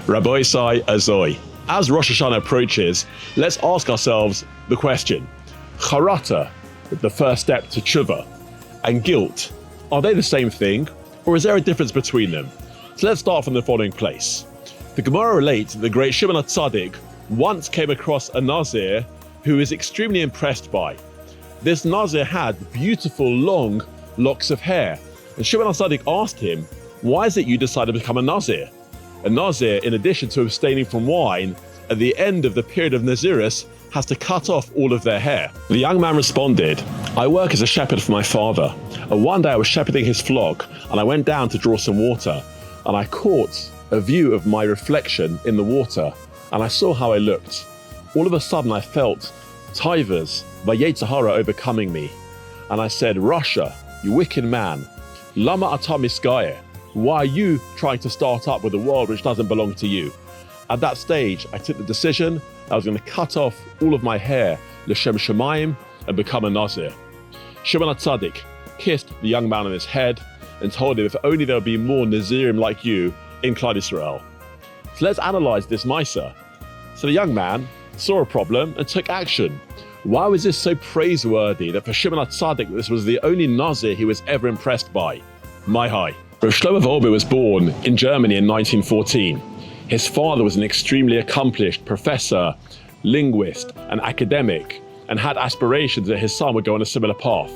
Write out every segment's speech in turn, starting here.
Rabbi Azoi. As Rosh Hashana approaches, let's ask ourselves the question: Charata, the first step to tshuva, and guilt, are they the same thing, or is there a difference between them? So let's start from the following place. The Gemara relates that the great Shimon HaTzadik once came across a Nazir who he was extremely impressed by. This Nazir had beautiful long locks of hair, and Shimon HaTzadik asked him, "Why is it you decided to become a Nazir?" A Nazir, in addition to abstaining from wine, at the end of the period of Nazirus, has to cut off all of their hair. The young man responded, "I work as a shepherd for my father, and one day I was shepherding his flock, and I went down to draw some water, and I caught a view of my reflection in the water, and I saw how I looked. All of a sudden I felt tivers, Yeshivat Ohr overcoming me, and I said, 'Rasha, you wicked man, lama ata miskayeh? Why are you trying to start up with a world which doesn't belong to you?' At that stage, I took the decision I was going to cut off all of my hair, l'shem shamayim, and become a Nazir." Shimon HaTzadik kissed the young man on his head and told him if only there would be more Nazirim like you in Klal Yisrael. So let's analyze this Maisa. So the young man saw a problem and took action. Why was this so praiseworthy that for Shimon HaTzadik this was the only Nazir he was ever impressed by? My high. Rav Shlomo Wolbe was born in Germany in 1914. His father was an extremely accomplished professor, linguist, and academic, and had aspirations that his son would go on a similar path.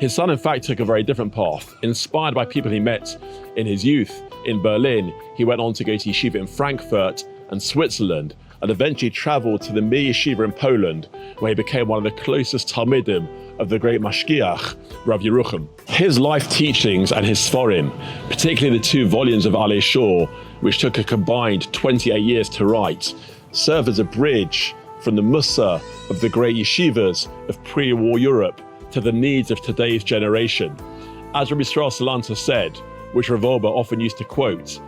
His son, in fact, took a very different path. Inspired by people he met in his youth in Berlin, he went on to go to Yeshiva in Frankfurt and Switzerland, and eventually traveled to the Mir Yeshiva in Poland, where he became one of the closest Talmidim of the great Mashgiach, Rav Yerucham. His life teachings and his Sforim, particularly the 2 volumes of Alei Shor, which took a combined 28 years to write, serve as a bridge from the Mussar of the great yeshivas of pre-war Europe to the needs of today's generation. As Rabbi Salanter said, which Rav Wolbe often used to quote,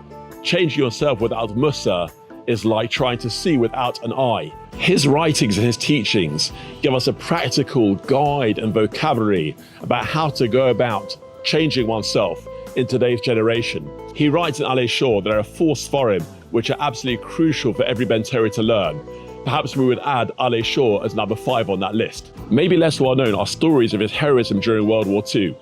"Changing yourself without Mussar is like trying to see without an eye." His writings and his teachings give us a practical guide and vocabulary about how to go about changing oneself in today's generation. He writes in Alei Shor there are 4 Sforim which are absolutely crucial for every Ben Torah to learn. Perhaps we would add Alei Shor as number 5 on that list. Maybe less well known are stories of his heroism during World War II.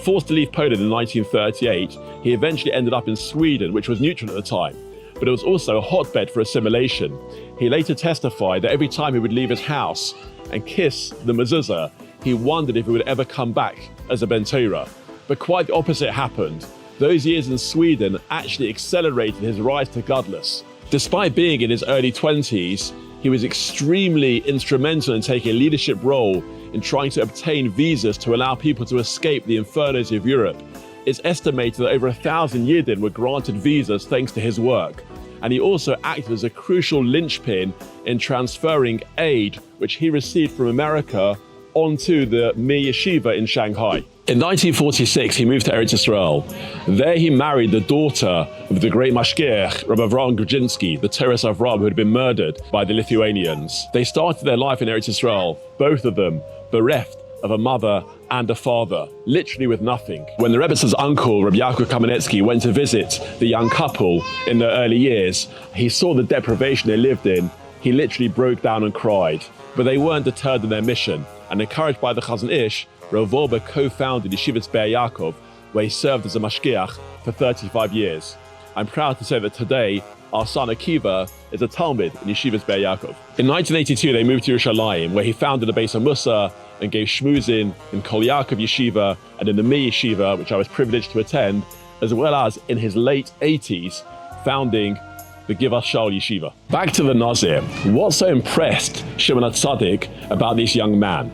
Forced to leave Poland in 1938, he eventually ended up in Sweden, which was neutral at the time, but it was also a hotbed for assimilation. He later testified that every time he would leave his house and kiss the mezuzah, he wondered if he would ever come back as a Ben Torah. But quite the opposite happened. Those years in Sweden actually accelerated his rise to Gadlus. Despite being in his early 20s, he was extremely instrumental in taking a leadership role in trying to obtain visas to allow people to escape the infernos of Europe. It's estimated that over 1,000 Yidden were granted visas thanks to his work. And he also acted as a crucial linchpin in transferring aid, which he received from America, onto the Mir Yeshiva in Shanghai. In 1946, he moved to Eretz Yisrael. There he married the daughter of the great Mashgiach, Rabbi Avram Grudzinski, the Teres Avram, who had been murdered by the Lithuanians. They started their life in Eretz Yisrael, both of them bereft of a mother and a father, literally with nothing. When the Rebbe's uncle, Rabbi Yaakov Kamenetsky, went to visit the young couple in their early years, he saw the deprivation they lived in. He literally broke down and cried. But they weren't deterred in their mission, and encouraged by the Chazon Ish, Rav Wolbe co-founded Yeshivat Be'er Yaakov, where he served as a mashgiach for 35 years. I'm proud to say that today, our son Akiva is a Talmid in Yeshivat Be'er Yaakov. In 1982, they moved to Yerushalayim, where he founded a Beis HaMussar and gave shmuzin in Kol Yaakov Yeshiva and in the Mir Yeshiva, which I was privileged to attend, as well as in his late 80s, founding the Givas Shaul Yeshiva. Back to the Nazir. What so impressed Shimon HaTzadik about this young man?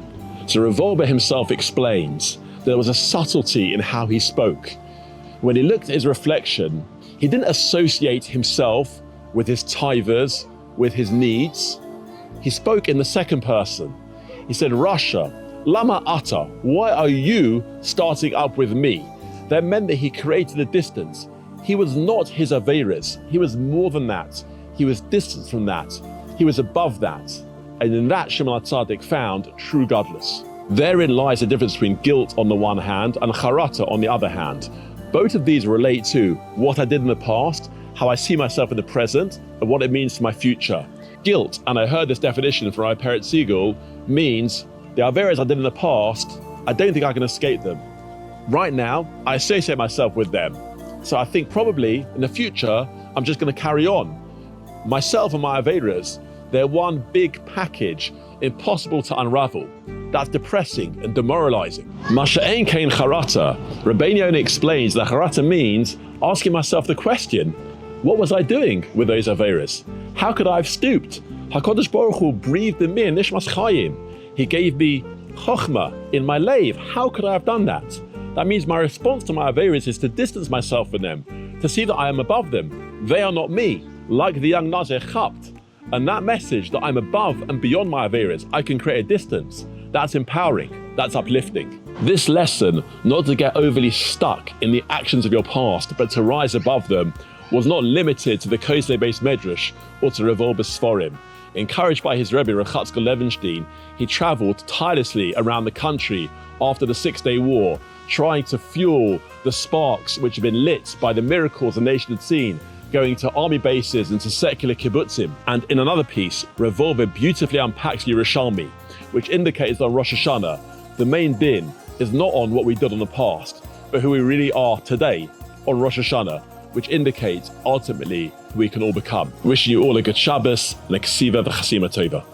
So Rav Wolbe himself explains that there was a subtlety in how he spoke. When he looked at his reflection, he didn't associate himself with his tivers, with his needs. He spoke in the second person. He said, "Rasha, lama ata, why are you starting up with me?" That meant that he created a distance. He was not his Averis. He was more than that. He was distant from that. He was above that. And in that, Shimon HaTzadik found true Gadlus. Therein lies the difference between guilt on the one hand and charata on the other hand. Both of these relate to what I did in the past, how I see myself in the present, and what it means to my future. Guilt, and I heard this definition from my parent Siegel, means the Averas I did in the past, I don't think I can escape them. Right now, I associate myself with them. So I think probably in the future, I'm just going to carry on. Myself and my Averas, they're one big package, impossible to unravel. That's depressing and demoralizing. Masha'en kein charata. Rabbi only explains that charata means asking myself the question, what was I doing with those Averas? How could I have stooped? HaKadosh Baruch Hu breathed in me in Nishmas Chaim. He gave me chokhmah in my leiv. How could I have done that? That means my response to my Averas is to distance myself from them, to see that I am above them. They are not me, like the young Nazir chapt. And that message that I'm above and beyond my Averas, I can create a distance. That's empowering, that's uplifting. This lesson, not to get overly stuck in the actions of your past, but to rise above them, was not limited to the Kozle-based Medrash or to Rav Wolbe Sforim. Encouraged by his Rabbi, Rav Levenstein, he traveled tirelessly around the country after the 6-Day War, trying to fuel the sparks which had been lit by the miracles the nation had seen, going to army bases and to secular kibbutzim. And in another piece, Rav Wolbe beautifully unpacks Yerushalmi, which indicates that on Rosh Hashana, the main din is not on what we did in the past, but who we really are today on Rosh Hashana, which indicates ultimately who we can all become. Wishing you all a good Shabbos and a Ksiva v'chasima tova.